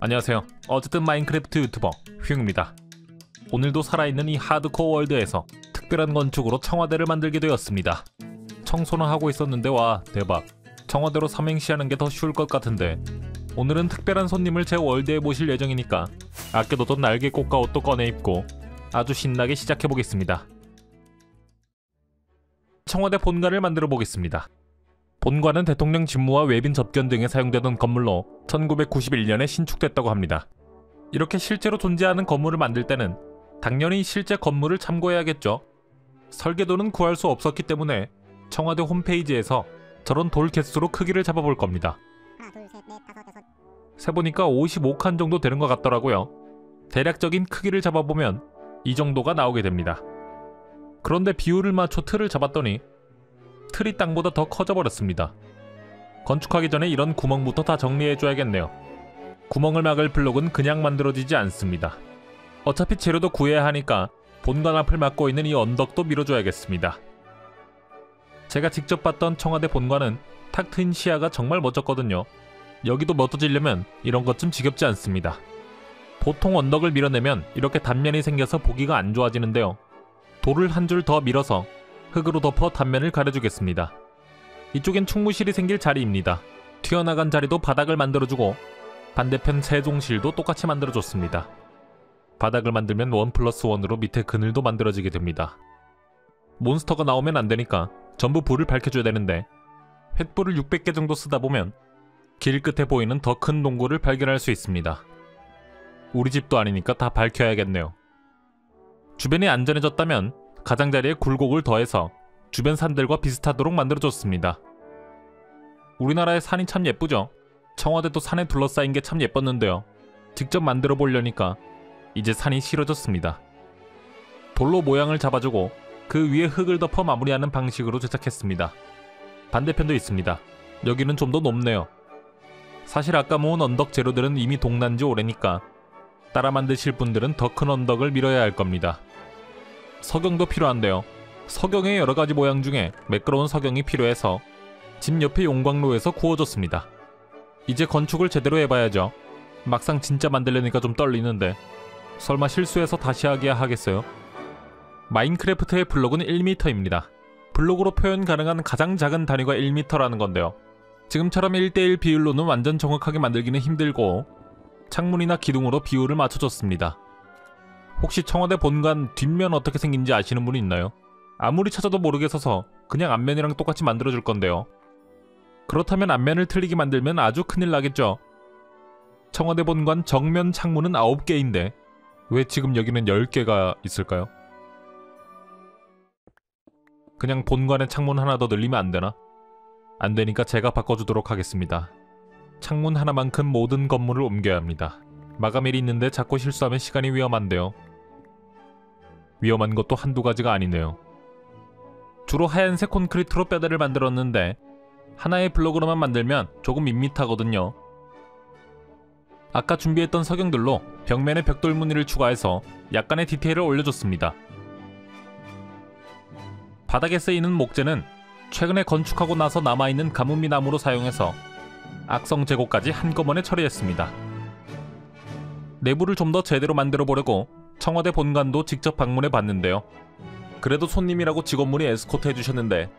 안녕하세요. 어쨌든 마인크래프트 유튜버 휘웅입니다. 오늘도 살아있는 이 하드코어 월드에서 특별한 건축으로 청와대를 만들게 되었습니다. 청소는 하고 있었는데 와 대박. 청와대로 삼행시하는 게 더 쉬울 것 같은데 오늘은 특별한 손님을 제 월드에 모실 예정이니까 아껴뒀던 날개꽃과 옷도 꺼내 입고 아주 신나게 시작해보겠습니다. 청와대 본관을 만들어 보겠습니다. 본관은 대통령 직무와 외빈 접견 등에 사용되던 건물로 1991년에 신축됐다고 합니다. 이렇게 실제로 존재하는 건물을 만들 때는 당연히 실제 건물을 참고해야겠죠. 설계도는 구할 수 없었기 때문에 청와대 홈페이지에서 저런 돌 개수로 크기를 잡아볼 겁니다. 세보니까 55칸 정도 되는 것 같더라고요. 대략적인 크기를 잡아보면 이 정도가 나오게 됩니다. 그런데 비율을 맞춰 틀을 잡았더니 틀이 땅보다 더 커져버렸습니다. 건축하기 전에 이런 구멍부터 다 정리해줘야겠네요. 구멍을 막을 블록은 그냥 만들어지지 않습니다. 어차피 재료도 구해야 하니까 본관 앞을 막고 있는 이 언덕도 밀어줘야겠습니다. 제가 직접 봤던 청와대 본관은 탁 트인 시야가 정말 멋졌거든요. 여기도 멋져지려면 이런 것 좀 지겹지 않습니다. 보통 언덕을 밀어내면 이렇게 단면이 생겨서 보기가 안 좋아지는데요. 돌을 한 줄 더 밀어서 흙으로 덮어 단면을 가려주겠습니다. 이쪽엔 충무실이 생길 자리입니다. 튀어나간 자리도 바닥을 만들어주고 반대편 세종실도 똑같이 만들어줬습니다. 바닥을 만들면 1+1으로 밑에 그늘도 만들어지게 됩니다. 몬스터가 나오면 안되니까 전부 불을 밝혀줘야 되는데 횃불을 600개 정도 쓰다 보면 길 끝에 보이는 더 큰 동굴을 발견할 수 있습니다. 우리 집도 아니니까 다 밝혀야겠네요. 주변이 안전해졌다면 가장자리에 굴곡을 더해서 주변 산들과 비슷하도록 만들어줬습니다. 우리나라의 산이 참 예쁘죠? 청와대도 산에 둘러싸인 게 참 예뻤는데요. 직접 만들어 보려니까 이제 산이 싫어졌습니다. 돌로 모양을 잡아주고 그 위에 흙을 덮어 마무리하는 방식으로 제작했습니다. 반대편도 있습니다. 여기는 좀 더 높네요. 사실 아까 모은 언덕 재료들은 이미 동난지 오래니까 따라 만드실 분들은 더 큰 언덕을 밀어야 할 겁니다. 석영도 필요한데요. 석영의 여러가지 모양 중에 매끄러운 석영이 필요해서 집 옆에 용광로에서 구워줬습니다. 이제 건축을 제대로 해봐야죠. 막상 진짜 만들려니까 좀 떨리는데 설마 실수해서 다시 하기야 하겠어요? 마인크래프트의 블록은 1m입니다. 블록으로 표현 가능한 가장 작은 단위가 1m라는 건데요. 지금처럼 1:1 비율로는 완전 정확하게 만들기는 힘들고 창문이나 기둥으로 비율을 맞춰줬습니다. 혹시 청와대 본관 뒷면 어떻게 생긴지 아시는 분이 있나요? 아무리 찾아도 모르겠어서 그냥 앞면이랑 똑같이 만들어줄 건데요. 그렇다면 앞면을 틀리게 만들면 아주 큰일 나겠죠. 청와대 본관 정면 창문은 9개인데 왜 지금 여기는 10개가 있을까요? 그냥 본관에 창문 하나 더 늘리면 안 되나? 안 되니까 제가 바꿔주도록 하겠습니다. 창문 하나만큼 모든 건물을 옮겨야 합니다. 마감일이 있는데 자꾸 실수하면 시간이 위험한데요. 위험한 것도 한두 가지가 아니네요. 주로 하얀색 콘크리트로 뼈대를 만들었는데 하나의 블록으로만 만들면 조금 밋밋하거든요. 아까 준비했던 석영들로 벽면에 벽돌 무늬를 추가해서 약간의 디테일을 올려줬습니다. 바닥에 쓰이는 목재는 최근에 건축하고 나서 남아있는 가뭄이 나무로 사용해서 악성 재고까지 한꺼번에 처리했습니다. 내부를 좀 더 제대로 만들어 보려고 청와대 본관도 직접 방문해 봤는데요. 그래도 손님이라고 직원분이 에스코트 해주셨는데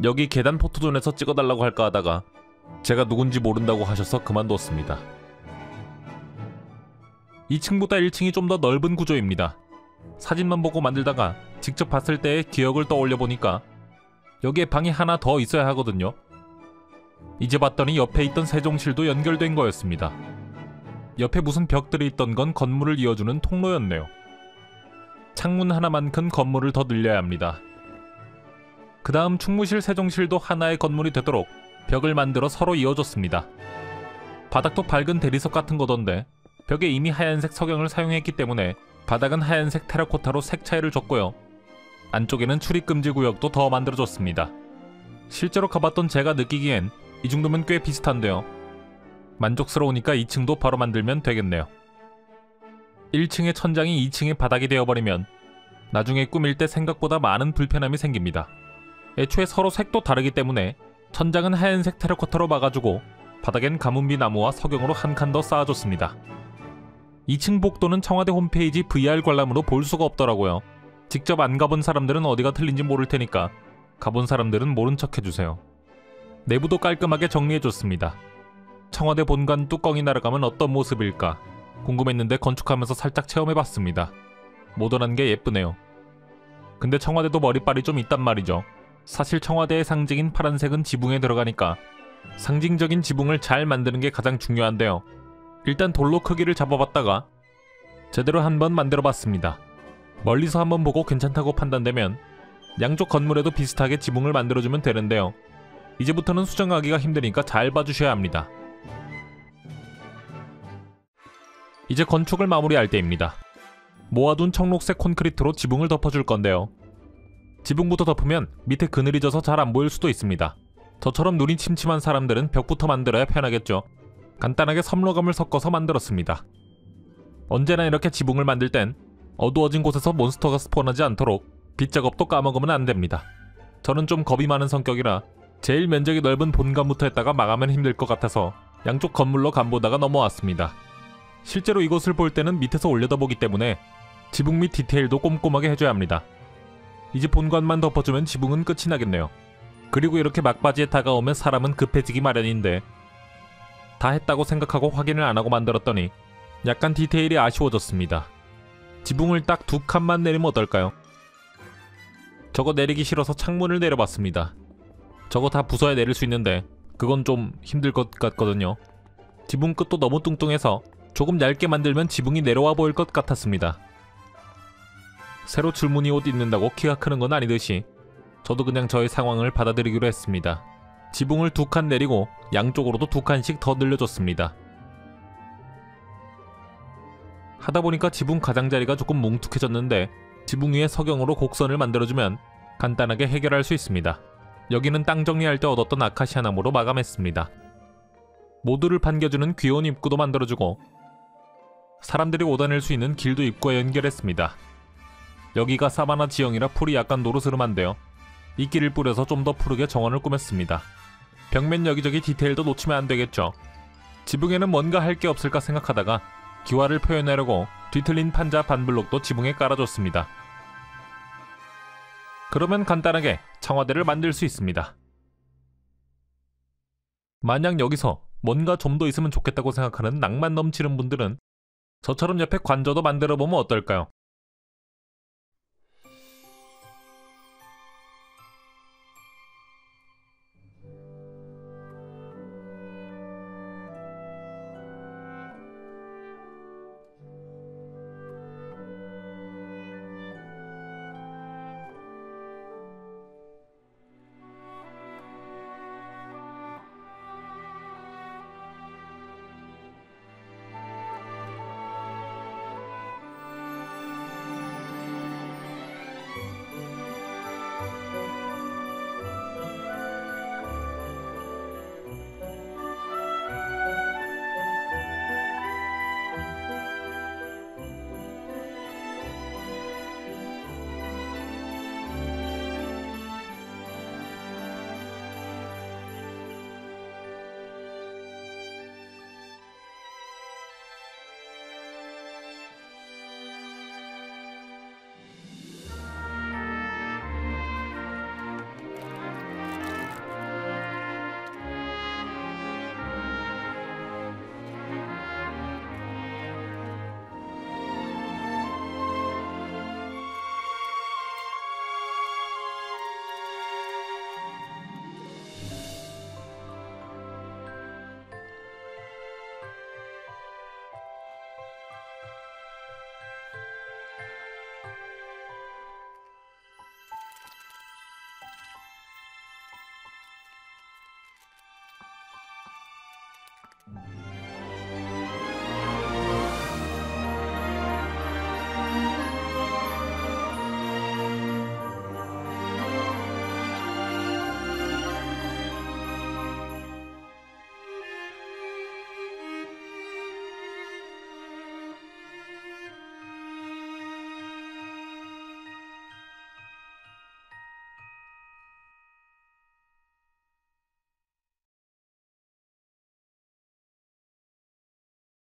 여기 계단 포토존에서 찍어달라고 할까 하다가 제가 누군지 모른다고 하셔서 그만뒀습니다. 2층보다 1층이 좀 더 넓은 구조입니다. 사진만 보고 만들다가 직접 봤을 때의 기억을 떠올려 보니까 여기에 방이 하나 더 있어야 하거든요. 이제 봤더니 옆에 있던 세종실도 연결된 거였습니다. 옆에 무슨 벽들이 있던 건 건물을 이어주는 통로였네요. 창문 하나만큼 건물을 더 늘려야 합니다. 그 다음 충무실, 세종실도 하나의 건물이 되도록 벽을 만들어 서로 이어줬습니다. 바닥도 밝은 대리석 같은 거던데 벽에 이미 하얀색 석영을 사용했기 때문에 바닥은 하얀색 테라코타로 색 차이를 줬고요. 안쪽에는 출입금지 구역도 더 만들어줬습니다. 실제로 가봤던 제가 느끼기엔 이 정도면 꽤 비슷한데요. 만족스러우니까 2층도 바로 만들면 되겠네요. 1층의 천장이 2층의 바닥이 되어버리면 나중에 꾸밀 때 생각보다 많은 불편함이 생깁니다. 애초에 서로 색도 다르기 때문에 천장은 하얀색 테라코타로 막아주고 바닥엔 가문비 나무와 석영으로 한 칸 더 쌓아줬습니다. 2층 복도는 청와대 홈페이지 VR 관람으로 볼 수가 없더라고요. 직접 안 가본 사람들은 어디가 틀린지 모를 테니까 가본 사람들은 모른 척 해주세요. 내부도 깔끔하게 정리해줬습니다. 청와대 본관 뚜껑이 날아가면 어떤 모습일까 궁금했는데 건축하면서 살짝 체험해봤습니다. 모던한 게 예쁘네요. 근데 청와대도 머리빨이 좀 있단 말이죠. 사실 청와대의 상징인 파란색은 지붕에 들어가니까 상징적인 지붕을 잘 만드는 게 가장 중요한데요. 일단 돌로 크기를 잡아봤다가 제대로 한번 만들어봤습니다. 멀리서 한번 보고 괜찮다고 판단되면 양쪽 건물에도 비슷하게 지붕을 만들어주면 되는데요. 이제부터는 수정하기가 힘드니까 잘 봐주셔야 합니다. 이제 건축을 마무리할 때입니다. 모아둔 청록색 콘크리트로 지붕을 덮어줄 건데요. 지붕부터 덮으면 밑에 그늘이 져서 잘 안 보일 수도 있습니다. 저처럼 눈이 침침한 사람들은 벽부터 만들어야 편하겠죠. 간단하게 섬로감을 섞어서 만들었습니다. 언제나 이렇게 지붕을 만들 땐 어두워진 곳에서 몬스터가 스폰하지 않도록 빗작업도 까먹으면 안 됩니다. 저는 좀 겁이 많은 성격이라 제일 면적이 넓은 본관부터 했다가 망하면 힘들 것 같아서 양쪽 건물로 간보다가 넘어왔습니다. 실제로 이곳을 볼 때는 밑에서 올려다보기 때문에 지붕 및 디테일도 꼼꼼하게 해줘야 합니다. 이제 본관만 덮어주면 지붕은 끝이 나겠네요. 그리고 이렇게 막바지에 다가오면 사람은 급해지기 마련인데 다 했다고 생각하고 확인을 안 하고 만들었더니 약간 디테일이 아쉬워졌습니다. 지붕을 딱 2칸만 내리면 어떨까요? 저거 내리기 싫어서 창문을 내려봤습니다. 저거 다 부숴야 내릴 수 있는데 그건 좀 힘들 것 같거든요. 지붕 끝도 너무 뚱뚱해서 조금 얇게 만들면 지붕이 내려와 보일 것 같았습니다. 새로 줄무늬 옷 입는다고 키가 크는 건 아니듯이 저도 그냥 저의 상황을 받아들이기로 했습니다. 지붕을 2칸 내리고 양쪽으로도 2칸씩 더 늘려줬습니다. 하다보니까 지붕 가장자리가 조금 뭉툭해졌는데 지붕 위에 석영으로 곡선을 만들어주면 간단하게 해결할 수 있습니다. 여기는 땅 정리할 때 얻었던 아카시아 나무로 마감했습니다. 모두를 반겨주는 귀여운 입구도 만들어주고 사람들이 오다닐 수 있는 길도 입구에 연결했습니다. 여기가 사바나 지형이라 풀이 약간 노르스름한데요. 이끼를 뿌려서 좀 더 푸르게 정원을 꾸몄습니다. 벽면 여기저기 디테일도 놓치면 안 되겠죠. 지붕에는 뭔가 할 게 없을까 생각하다가 기와를 표현하려고 뒤틀린 판자 반블록도 지붕에 깔아줬습니다. 그러면 간단하게 청와대를 만들 수 있습니다. 만약 여기서 뭔가 좀 더 있으면 좋겠다고 생각하는 낭만 넘치는 분들은 저처럼 옆에 관저도 만들어보면 어떨까요?